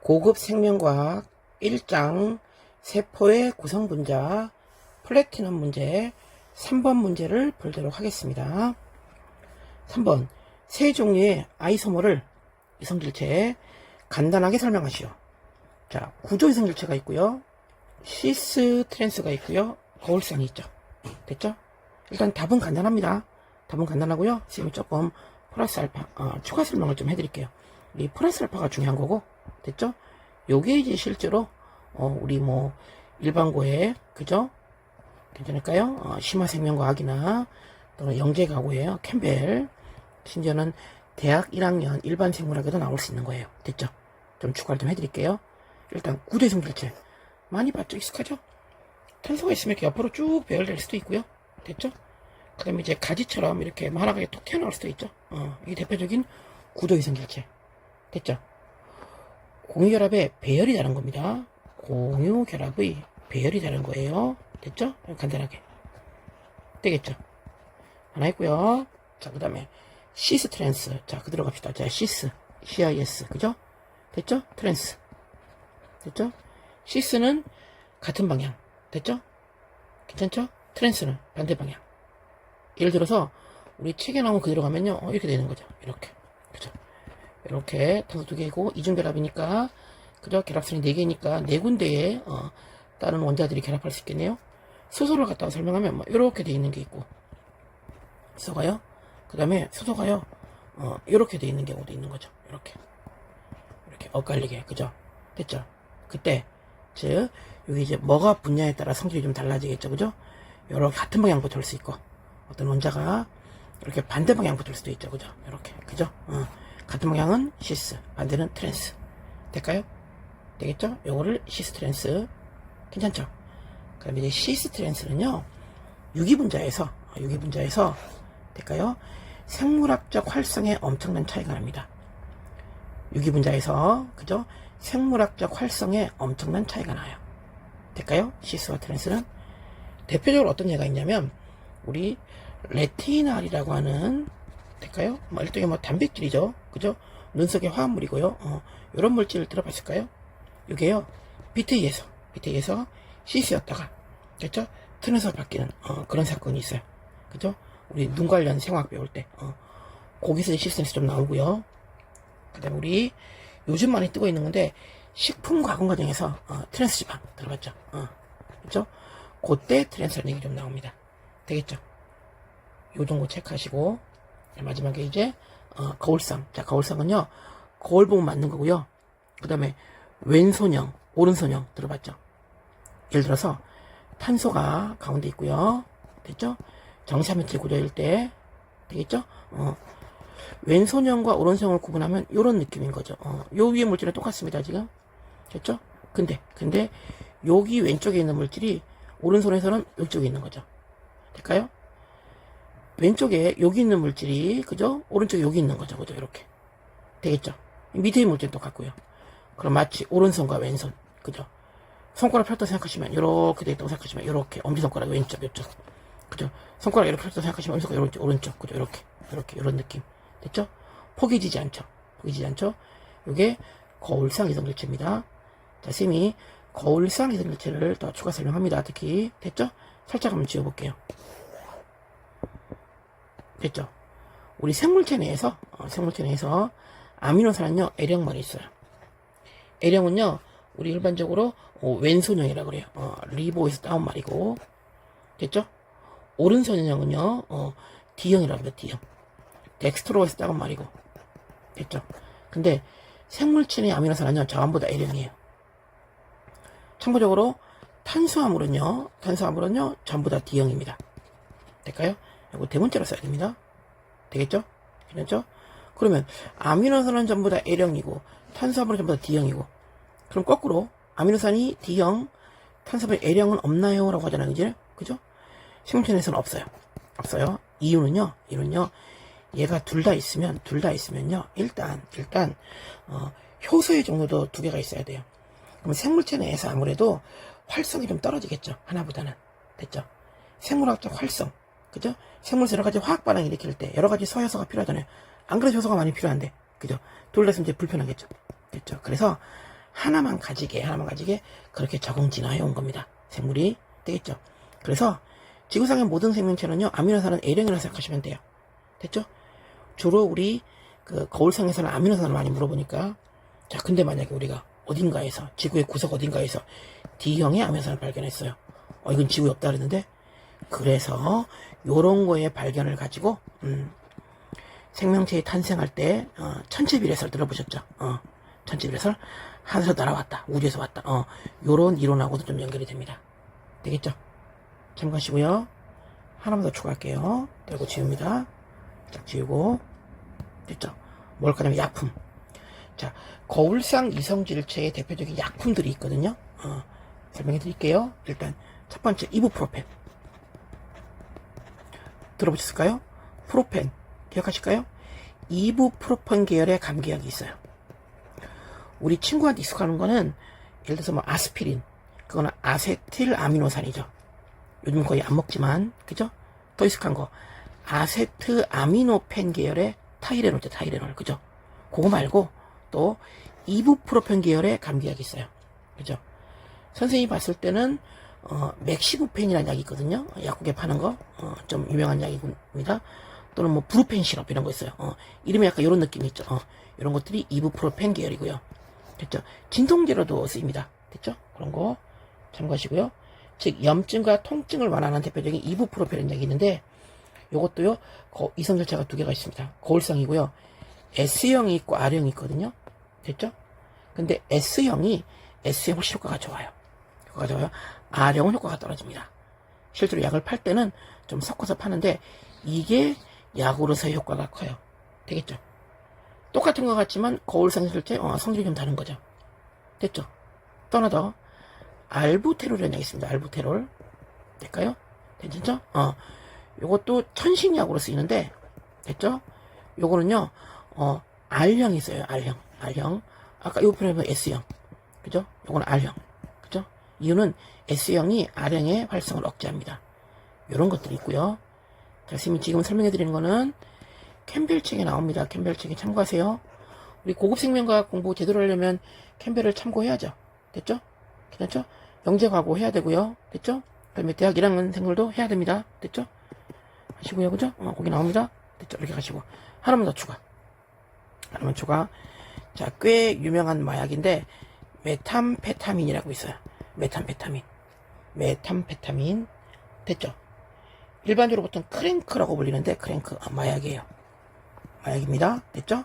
고급 생명과학 1장 세포의 구성분자 플래티넘 문제 3번 문제를 풀도록 하겠습니다. 3번 세 종류의 아이소모를 이성질체에 간단하게 설명하시오. 자, 구조 이성질체가 있고요. 시스 트랜스가 있고요. 거울상이 있죠. 됐죠? 일단 답은 간단합니다. 답은 간단하고요. 지금 조금 플러스 알파 추가 설명을 좀 해드릴게요. 이 플러스 알파가 중요한 거고, 됐죠? 요게 이제 실제로 우리 뭐 일반고에 그죠? 괜찮을까요? 심화생명과학이나 또는 영재가고예요. 캠벨, 심지어는 대학 1학년 일반 생물학에도 나올 수 있는 거예요. 됐죠? 좀 추가를 좀 해드릴게요. 일단 구조 이성질체 많이 봤죠? 익숙하죠? 탄소가 있으면 이렇게 옆으로 쭉 배열될 수도 있고요. 됐죠? 그 다음에 이제 가지처럼 이렇게 하나가 톡 튀어나올 수도 있죠. 이게 대표적인 구조 이성질체. 됐죠? 공유결합의 배열이 다른 겁니다. 공유결합의 배열이 다른 거예요. 됐죠? 간단하게. 되겠죠? 하나 있고요. 자, 그 다음에 시스 트랜스. 자, 그대로 갑시다. 자, 시스. CIS. 그죠? 됐죠? 트랜스. 됐죠? 시스는 같은 방향. 됐죠? 괜찮죠? 트랜스는 반대 방향. 예를 들어서 우리 책에 나온 그대로 가면요. 이렇게 되는 거죠. 이렇게. 그죠? 이렇게 탄소 2개이고 이중결합이니까 그죠? 결합선이 4개니까 4군데에 다른 원자들이 결합할 수 있겠네요. 수소를 갖다가 설명하면 뭐 이렇게 돼 있는 게 있고 수소가요. 그 다음에 수소가요. 이렇게 돼 있는 경우도 있는 거죠. 이렇게 엇갈리게. 그죠? 됐죠? 그때 즉 여기 이제 뭐가 분야에 따라 성질이 좀 달라지겠죠. 그죠? 이렇게 같은 방향 붙을 수 있고 어떤 원자가 이렇게 반대 방향 붙을 수도 있죠. 그죠? 이렇게. 그죠? 같은 방향은 시스, 반대는 트랜스. 될까요? 되겠죠? 요거를 시스 트랜스. 괜찮죠? 그 다음에 이제 시스 트랜스는요, 유기분자에서, 될까요? 생물학적 활성에 엄청난 차이가 납니다. 유기분자에서, 그죠? 생물학적 활성에 엄청난 차이가 나요. 될까요? 시스와 트랜스는. 대표적으로 어떤 예가 있냐면, 우리 레티날이라고 하는, 될까요? 뭐 일종의 뭐 단백질이죠. 그죠? 눈 속의 화합물이고요. 이런 물질을 들어봤을까요? 이게요. 비트에서 시스였다가, 됐죠? 트랜스로 바뀌는, 그런 사건이 있어요. 그죠? 우리 눈 관련 생화학 배울 때, 거기서 시스에서 좀 나오고요. 그 다음에 우리 요즘 많이 뜨고 있는 건데, 식품 가공 과정에서, 트랜스 지방 들어봤죠? 그죠? 그때 트랜스라는 얘기 좀 나옵니다. 되겠죠? 요 정도 체크하시고, 마지막에 이제 거울상. 자, 거울상은요 거울 보면 맞는 거고요. 그 다음에 왼손형 오른손형 들어봤죠? 예를 들어서 탄소가 가운데 있고요. 됐죠? 정사면체 구조일 때 되겠죠? 왼손형과 오른손형을 구분하면 요런 느낌인 거죠. 요 위에 물질은 똑같습니다. 지금 됐죠? 근데 여기 왼쪽에 있는 물질이 오른손에서는 이쪽에 있는 거죠. 될까요? 왼쪽에 여기 있는 물질이 그죠? 오른쪽에 여기 있는 거죠. 그죠? 이렇게 되겠죠? 밑에 있는 물질은 똑같고요. 그럼 마치 오른손과 왼손 그죠? 손가락 펼다 생각하시면 이렇게 돼 있다고 생각하시면 이렇게 엄지손가락 왼쪽 이쪽 그죠? 손가락 이렇게 펼다 생각하시면 엄지손가락 오른쪽 그죠? 이렇게 이런 느낌 됐죠? 포개지지 않죠? 이게 거울상 이성질체입니다. 자, 쌤이 거울상 이성질체를 더 추가 설명합니다. 특히 됐죠? 살짝 한번 지워볼게요. 됐죠? 우리 생물체 내에서 아미노산은요, L형만 있어요. L형은요, 우리 일반적으로 왼손형이라고 그래요. 리보에서 따온 말이고, 됐죠? 오른손형은요, D형이라고 합니다. D형. 덱스트로에서 따온 말이고, 됐죠? 근데 생물체 내 아미노산은요, 전부 다 L형이에요. 참고적으로 탄수화물은요, 전부 다 D형입니다. 될까요? 이거 대문자로 써야 됩니다. 되겠죠? 괜찮죠? 그러면 아미노산은 전부 다 L형이고 탄수화물은 전부 다 D형이고 그럼 거꾸로 아미노산이 D형, 탄수화물이 L형은 없나요? 라고 하잖아요. 그죠? 생물체 내에서는 없어요. 이유는요. 얘가 둘 다 있으면요. 일단 효소의 종류도 2개가 있어야 돼요. 그럼 생물체 내에서 아무래도 활성이 좀 떨어지겠죠. 하나보다는. 됐죠? 생물학적 활성. 그죠? 생물에서 여러 가지 화학 반응 일으킬 때 여러 가지 서효소가 필요하잖아요. 안 그래도 효소가 많이 필요한데, 그죠? 둘 다 있으면 이제 불편하겠죠. 됐죠? 그래서 하나만 가지게 그렇게 적응 진화해 온 겁니다. 생물이. 되겠죠? 그래서 지구상의 모든 생명체는요, 아미노산은 A령이라고 생각하시면 돼요. 됐죠? 주로 우리 그 거울상에서는 아미노산을 많이 물어보니까, 자, 근데 만약에 우리가 어딘가에서, 지구의 구석 어딘가에서 D형의 아미노산을 발견했어요. 이건 지구에 없다 그랬는데, 그래서 요런 거의 발견을 가지고 생명체의 탄생할 때 천체비례설 들어보셨죠? 천체비례설, 하늘에서 날아왔다, 우주에서 왔다, 요런 이론하고도 좀 연결이 됩니다. 되겠죠? 참고하시고요. 하나만 더 추가할게요. 그리고 지웁니다. 자, 지우고. 됐죠? 뭘 까냐면 약품. 자, 거울상 이성질체의 대표적인 약품들이 있거든요. 설명해 드릴게요. 일단 첫 번째 이부프로펜. 들어보셨을까요? 프로펜 기억하실까요? 이부프로펜 계열의 감기약이 있어요. 우리 친구한테 익숙한 거는 예를 들어서 뭐 아스피린, 그거는 아세틸 아미노산이죠. 요즘 거의 안 먹지만, 그죠? 더 익숙한 거 아세트 아미노펜 계열의 타이레놀이죠. 타이레놀, 그죠? 그거 말고 또 이부프로펜 계열의 감기약이 있어요. 그죠? 선생님이 봤을 때는 맥시부펜이라는 약이 있거든요. 약국에 파는 거, 좀 유명한 약입니다. 또는 뭐 브루펜 시럽 이런 거 있어요. 이름이 약간 이런 느낌이 있죠. 이런 것들이 이부프로펜 계열이고요. 됐죠? 진통제로도 쓰입니다. 됐죠? 그런 거 참고하시고요. 즉 염증과 통증을 완화하는 대표적인 이부프로펜 약이 있는데, 요것도요 이성질체가 두 개가 있습니다. 거울상이고요. S형이 있고 R형이 있거든요. 됐죠? 근데 S형이 훨씬 효과가 좋아요. R형은 효과가 떨어집니다. 실제로 약을 팔 때는 좀 섞어서 파는데, 이게 약으로서의 효과가 커요. 되겠죠? 똑같은 것 같지만 거울상 실제 성질이 좀 다른 거죠. 됐죠? 또 하나 더 알부테롤이라는 약이 있습니다. 알부테롤 될까요? 괜찮죠? 요것도 천신약으로 쓰이는데, 됐죠? 요거는요 R형이 있어요. R형. 아까 요 표현은 S형, 그죠? 요거는 R형, 그죠? 이유는 S형이 R형의 활성을 억제합니다. 요런 것들이 있고요. 자, 선생님이 지금 설명해 드리는 거는 캠벨 책에 나옵니다. 캠벨 책에 참고하세요. 우리 고급 생명과학 공부 제대로 하려면 캠벨을 참고해야죠. 됐죠? 괜찮죠? 영재 과고 해야 되고요. 됐죠? 그다음에 대학 1학년생들도 해야 됩니다. 됐죠? 하시고요. 그죠? 거기 나옵니다. 됐죠? 이렇게 가시고 하나만 더 추가. 자, 꽤 유명한 마약인데 메탐페타민이라고 있어요. 메탐페타민. 됐죠? 일반적으로 보통 크랭크라고 불리는데 크랭크 마약이에요. 마약입니다. 됐죠?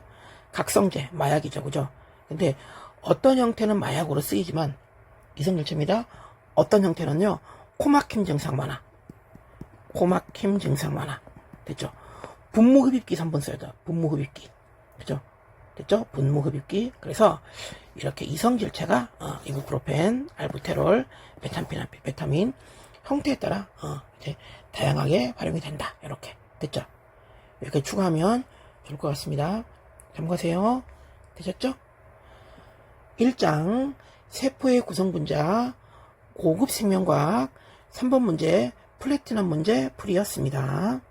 각성제 마약이죠. 그죠? 근데 어떤 형태는 마약으로 쓰이지만 이성질체입니다. 어떤 형태는요 코막힘 증상 많아. 됐죠? 분무흡입기 3번 써야 돼. 분무흡입기. 그죠? 됐죠? 분무흡입기. 그래서 이렇게 이성질체가 이부프로펜, 알부테롤, 메타민 형태에 따라 이제 다양하게 활용이 된다. 이렇게 됐죠? 이렇게 추가하면 좋을 것 같습니다. 참고하세요. 되셨죠? 1장 세포의 구성분자 고급 생명과학 3번 문제 플래티넘 문제 풀이였습니다.